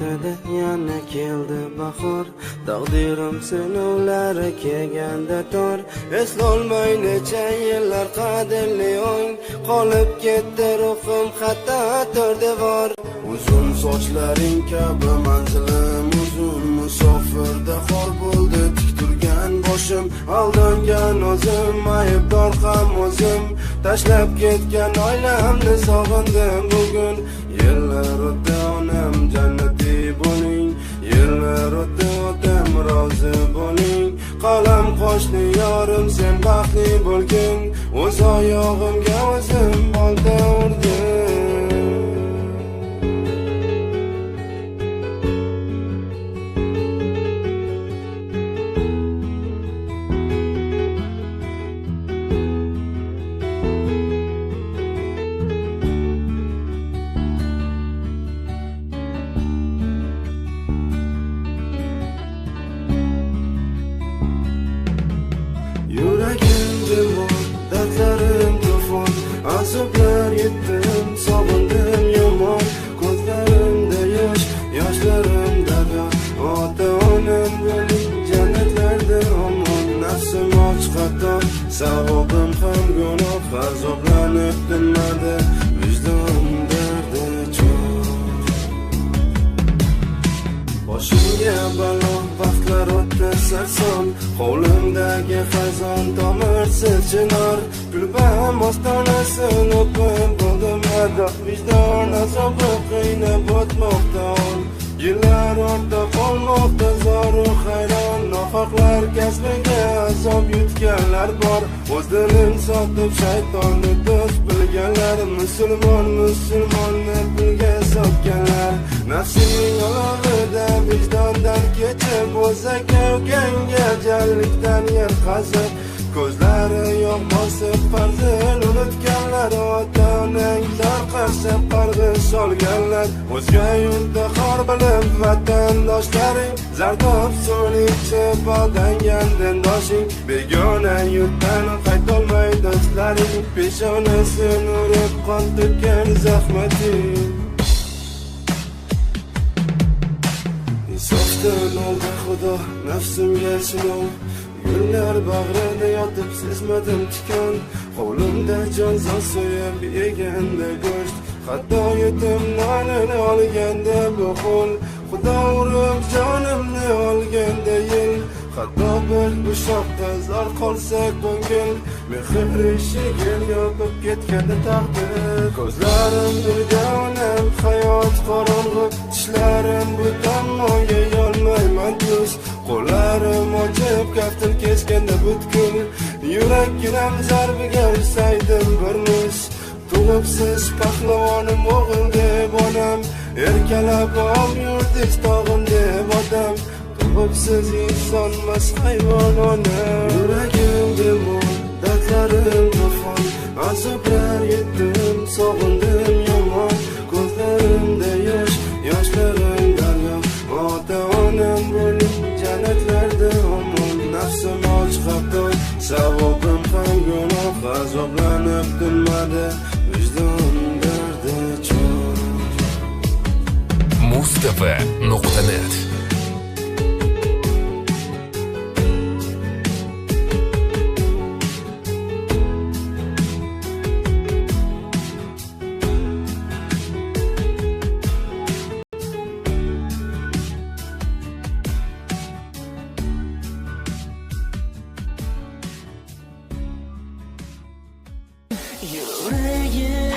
o'tadi, yana keldi bahor. Taqdirim sinovlari kelganda tor. Eslolmay necha yillar qadrli ong, qolib ketdi ruhim xato tor devor. Uzun sochlaring kabi manzilim uzun, musofirda xor bo'ldi tik turgan boshim. Aldangan o'zim, aybdor ham o'zim, tashlab ketgan oilamni sog'indim bugun. Yillar o'tdi onam jannatiy bo'ling, yillar o'tdi otam rozi bo'ling. Qalam qo'shni yorim sen baxtli bo'lgin, o'z oyog'imga o'zim bolta urdim. Yuragim demon, dardlarim to'fon, azoblar yetdim, sog'indim yomon. Ko'zlarimda yosh, yoshlarim daryo, ota-onam bo'ling jannatlarda omon. Nafsim och xato, savobim ham gunoh, azoblanib tinmadi vijdon dardi cho'g'. Boshimga balo, vaqtlar o'tdi sarson, hovlimdagi xazon tomirsiz chinor. Kulbam ostonasin o'pib bo'ldim ado, vijdon azobi qiynab o'tmoqda on. Yillar ortda qolmoqda zoru hayron, nohaqlar kasbiga azob yutganlar bor. O'z dilim sotib shaytonni do'st bilganlar, musulmonni pulga sotganlar. Nafsining olovida vijdondan kechib, o'z aka-ukangga jallikdan yer qazib, ko'zlari yog' bosib farzin unutganlar. Ota-onang zor qarshab qarg'ish solganlar, o'zga yurtda xor bilib vatandoshlaring, zardob suvni ichib aldangan dindoshing. Begona yurtdan qaytolmay do'stlaring, peshonasin urib qon to'kkan zahmating. Insofdan oldi Xudo nafsimga sinov, gullar bag'rida yotib sezmadim tikon. Hovlimda jonzot so'yib yeganda go'sht, hatto yetim nonini olganda bu qo'l. Xudo urib jonimni olganda yil, hatto bir ushoqda zor qolsa ko'ngil. Mehr eshigini yopib ketganda taqdir, ko'zlarim nurga onam hayot qorong'u, tishlarim bu tomonga yolmayman do'st. Qo'llarim ochib kaftim keskanda butkul, yurakginam zarbiga ursaydim bir muz. Tug'ibsiz pahlavonim o'g'il deb onam, erkalab olib yurdik tog'im deb odam. Tug'ibsiz insonmas hayvon onam. Yuragim demon, dardlarim to'fon, azoblar yetdim, sog'indim yomon. Ko'zlarimda yosh, yoshlarim daryo, ota-onam bo'ling jannatlarda omon. Nafsim och xato, savobim ham gunoh, azoblanib tinmadi vijdon dardi cho'g'. Mustafa.net Yuragim